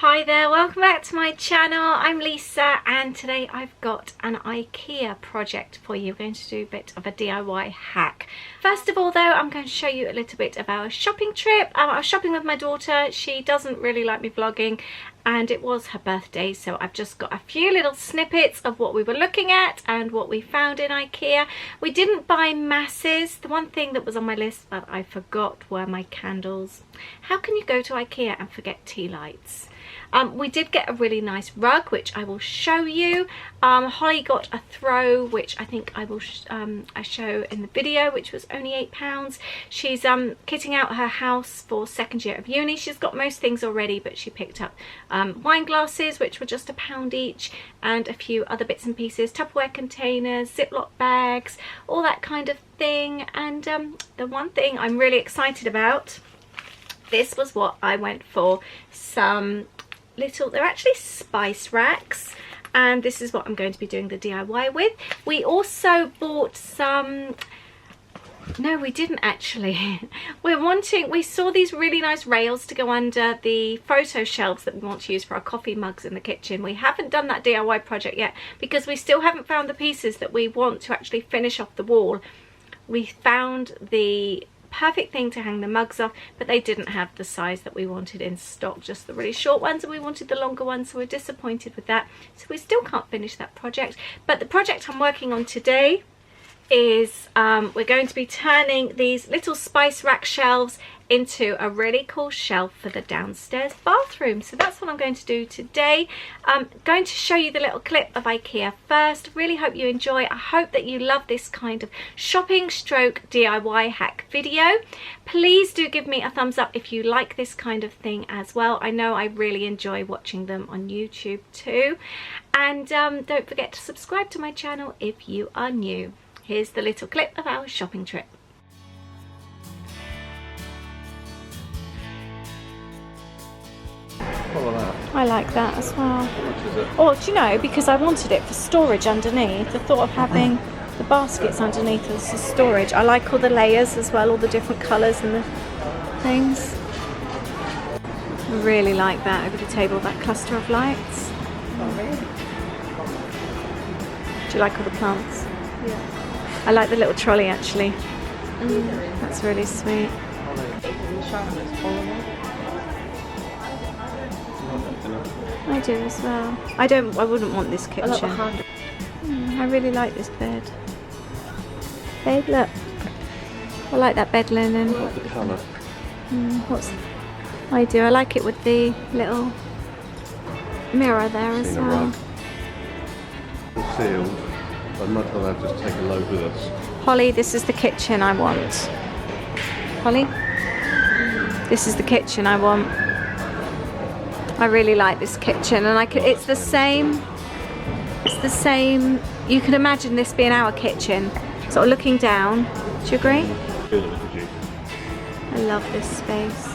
Hi there, welcome back to my channel. I'm Lisa and today I've got an Ikea project for you. We're going to do a bit of a DIY hack. First of all though, I'm going to show you a little bit of our shopping trip. I was shopping with my daughter. She doesn't really like me vlogging and it was her birthday, so I've just got a few little snippets of what we were looking at and what we found in Ikea. We didn't buy masses. The one thing that was on my list that I forgot were my candles. How can you go to Ikea and forget tea lights? We did get a really nice rug, which I will show you. Holly got a throw, which I think I will I show in the video, which was only £8. She's kitting out her house for second year of uni. She's got most things already, but she picked up wine glasses, which were just £1 each, and a few other bits and pieces, Tupperware containers, Ziploc bags, all that kind of thing. And the one thing I'm really excited about, this was what I went for, some little, they're actually spice racks, and this is what I'm going to be doing the DIY with. We also bought some, no we didn't actually, we saw these really nice rails to go under the photo shelves that we want to use for our coffee mugs in the kitchen. We haven't done that DIY project yet because we still haven't found the pieces that we want to actually finish off the wall. We found the perfect thing to hang the mugs off, but they didn't have the size that we wanted in stock, just the really short ones, and we wanted the longer ones, so we're disappointed with that. So we still can't finish that project. But the project I'm working on today is we're going to be turning these little spice rack shelves into a really cool shelf for the downstairs bathroom. So that's what I'm going to do today. I'm going to show you the little clip of Ikea first. Really hope you enjoy. I hope that you love this kind of shopping stroke DIY hack video. Please do give me a thumbs up if you like this kind of thing as well. I know I really enjoy watching them on YouTube too. And don't forget to subscribe to my channel if you are new. Here's the little clip of our shopping trip. I like that as well. How much is it? Oh, do you know, because I wanted it for storage underneath. The thought of having the baskets underneath as the storage. I like all the layers as well, all the different colours and the things. I really like that over the table, that cluster of lights. Oh, really? Do you like all the plants? Yeah. I like the little trolley actually. That's really sweet. I do as well. I wouldn't want this kitchen. I really like this bed. Babe, look. I like that bed linen. I like the colour. I do. I like it with the little mirror there as well. It's sealed. I'd much rather just take a load with us. Holly, this is the kitchen I want. Holly, this is the kitchen I want. I really like this kitchen, and it's the same. It's the same. You can imagine this being our kitchen, sort of looking down. Do you agree? I love this space.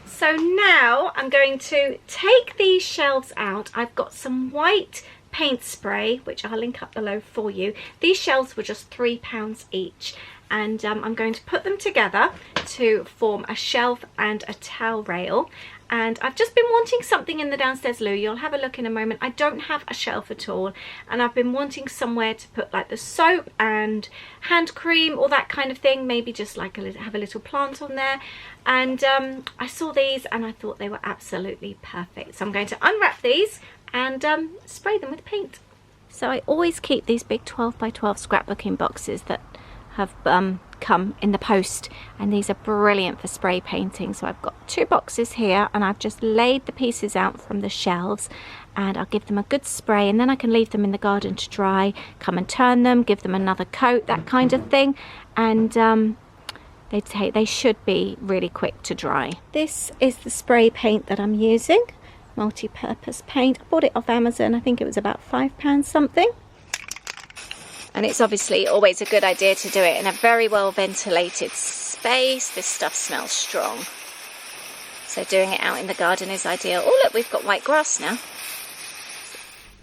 So now I'm going to take these shelves out. I've got some white paint spray, which I'll link up below for you. These shelves were just £3 each, and I'm going to put them together to form a shelf and a towel rail. And I've just been wanting something in the downstairs loo. You'll have a look in a moment. I don't have a shelf at all, and I've been wanting somewhere to put like the soap and hand cream, all that kind of thing. Maybe just like have a little plant on there. And I saw these and I thought they were absolutely perfect. So I'm going to unwrap these and spray them with paint. So I always keep these big 12 by 12 scrapbooking boxes that have come in the post, and these are brilliant for spray painting. So I've got 2 boxes here, and I've just laid the pieces out from the shelves, and I'll give them a good spray, and then I can leave them in the garden to dry, come and turn them, give them another coat, that kind of thing. And they should be really quick to dry. This is the spray paint that I'm using, multi-purpose paint. I bought it off Amazon. I think it was about £5 something. And it's obviously always a good idea to do it in a very well ventilated space. This stuff smells strong, so doing it out in the garden is ideal. Oh look, we've got white grass now.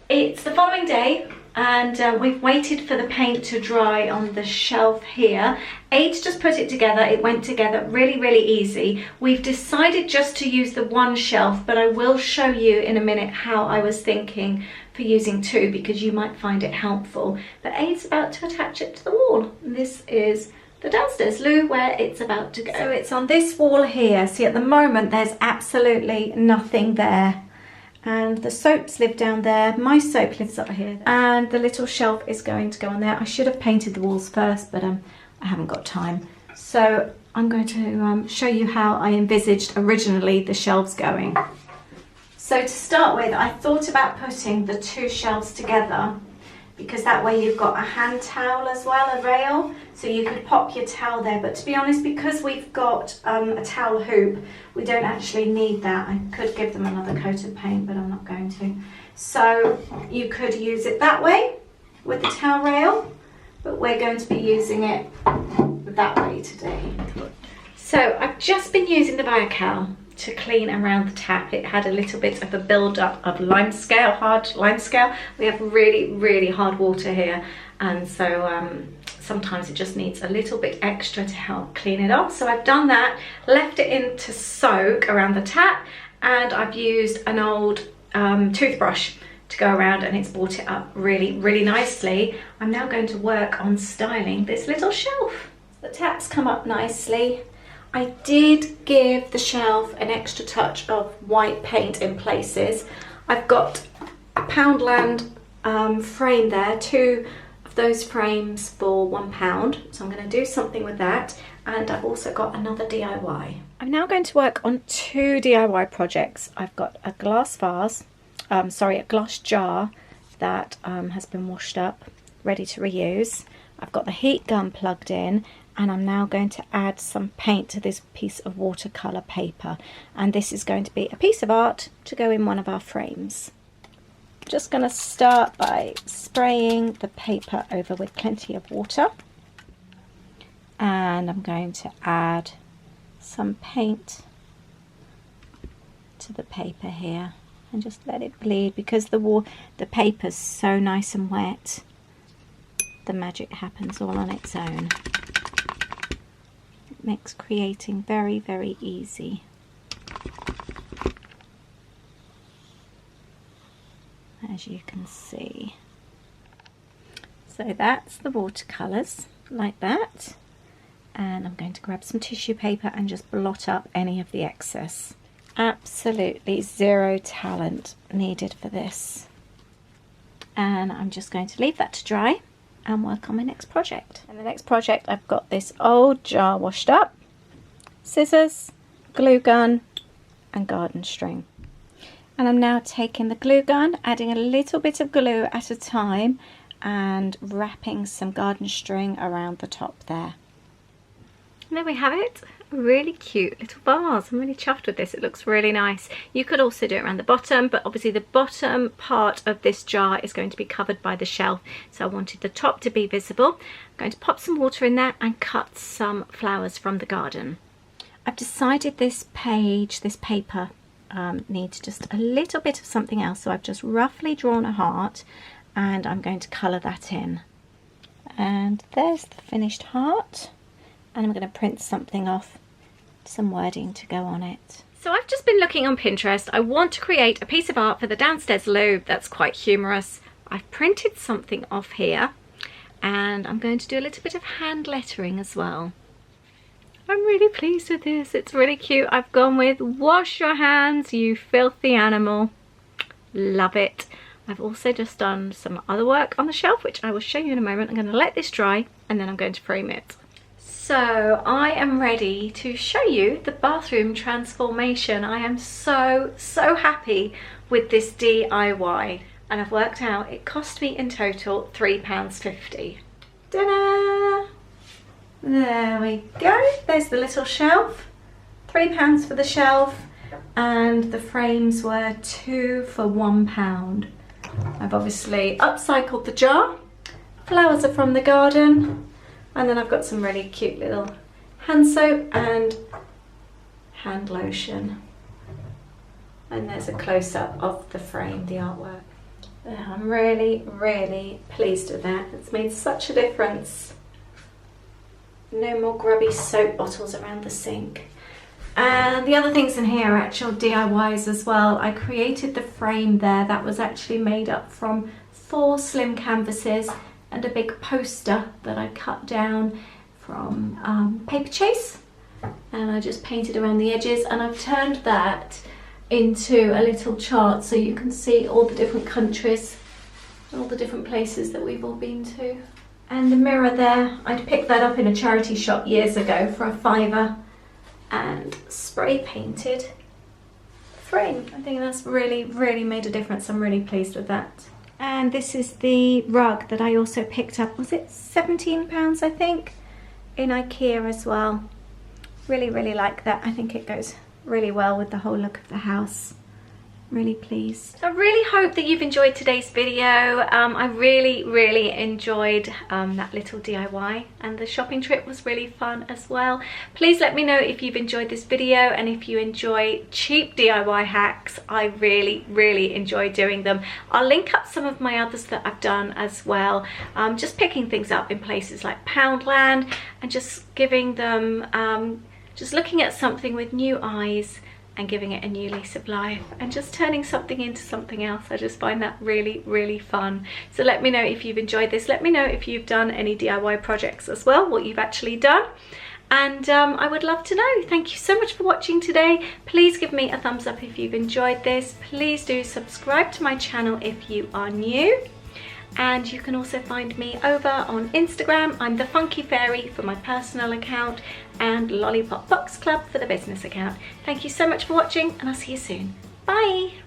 It's the following day. and we've waited for the paint to dry on the shelf here. Aid's just put it together. It went together really easy. We've decided just to use the one shelf, but I will show you in a minute how I was thinking for using two, because you might find it helpful. But Aid's about to attach it to the wall. And this is the downstairs loo where it's about to go. So it's on this wall here. See, at the moment there's absolutely nothing there. And the soaps live down there. My soap lives up here. And the little shelf is going to go on there. I should have painted the walls first, but I haven't got time. So I'm going to show you how I envisaged originally the shelves going. So to start with, I thought about putting the two shelves together, because that way you've got a hand towel as well, a rail, so you could pop your towel there. But to be honest, because we've got a towel hoop, we don't actually need that. I could give them another coat of paint, but I'm not going to. So you could use it that way with the towel rail, but we're going to be using it that way today. So I've just been using the Vidoes to clean around the tap. It had a little bit of a build-up of limescale, hard limescale. We have really hard water here, and so sometimes it just needs a little bit extra to help clean it off. So I've done that, left it in to soak around the tap, and I've used an old toothbrush to go around, and it's brought it up really nicely. I'm now going to work on styling this little shelf. The tap's come up nicely. I did give the shelf an extra touch of white paint in places. I've got a Poundland frame there, two of those frames for £1. So I'm going to do something with that. And I've also got another DIY. I'm now going to work on two DIY projects. I've got a glass vase, a glass jar that has been washed up, ready to reuse. I've got the heat gun plugged in, and I'm now going to add some paint to this piece of watercolour paper, and this is going to be a piece of art to go in one of our frames. I'm just going to start by spraying the paper over with plenty of water, and I'm going to add some paint to the paper here and just let it bleed, because the paper's so nice and wet. The magic happens all on its own. It makes creating very easy. As you can see. So that's the watercolours, like that. And I'm going to grab some tissue paper and just blot up any of the excess. Absolutely zero talent needed for this. And I'm just going to leave that to dry and work on my next project. And the next project, I've got this old jar washed up, scissors, glue gun and garden string. And I'm now taking the glue gun, adding a little bit of glue at a time and wrapping some garden string around the top there. And there we have it. A really cute little vase. I'm really chuffed with this. It looks really nice. You could also do it around the bottom, but obviously the bottom part of this jar is going to be covered by the shelf, so I wanted the top to be visible. I'm going to pop some water in there and cut some flowers from the garden. I've decided this paper needs just a little bit of something else, so I've just roughly drawn a heart and I'm going to colour that in. And there's the finished heart. And I'm going to print something off, some wording to go on it. So I've just been looking on Pinterest. I want to create a piece of art for the downstairs loo that's quite humorous. I've printed something off here, and I'm going to do a little bit of hand lettering as well. I'm really pleased with this. It's really cute. I've gone with "Wash your hands, you filthy animal." Love it. I've also just done some other work on the shelf, which I will show you in a moment. I'm going to let this dry and then I'm going to frame it. So I am ready to show you the bathroom transformation. I am so happy with this DIY, and I've worked out it cost me in total £3.50. Ta-da! There we go. There's the little shelf. £3 for the shelf, and the frames were 2 for £1. I've obviously upcycled the jar. Flowers are from the garden. And then I've got some really cute little hand soap and hand lotion. And there's a close-up of the frame, the artwork. Yeah, I'm really pleased with that. It's made such a difference. No more grubby soap bottles around the sink. And the other things in here are actual DIYs as well. I created the frame there that was actually made up from 4 slim canvases and a big poster that I cut down from paper chase, and I just painted around the edges, and I've turned that into a little chart so you can see all the different countries, all the different places that we've all been to. And the mirror there, I'd picked that up in a charity shop years ago for a £5 and spray painted the frame. I think that's really made a difference. I'm really pleased with that. And this is the rug that I also picked up, was it £17 I think, in Ikea as well. Really like that. I think it goes really well with the whole look of the house. Really pleased. I really hope that you've enjoyed today's video. I really enjoyed that little DIY, and the shopping trip was really fun as well. Please let me know if you've enjoyed this video, and if you enjoy cheap DIY hacks. I really enjoy doing them. I'll link up some of my others that I've done as well. Just picking things up in places like Poundland and just giving them, just looking at something with new eyes and giving it a new lease of life, and just turning something into something else. I just find that really fun. So let me know if you've enjoyed this. Let me know if you've done any DIY projects as well, what you've actually done. And I would love to know. Thank you so much for watching today. Please give me a thumbs up if you've enjoyed this. Please do subscribe to my channel if you are new. And you can also find me over on Instagram. I'm the Funky Fairy for my personal account, and Lollipop Box Club for the business account. Thank you so much for watching, and I'll see you soon. Bye!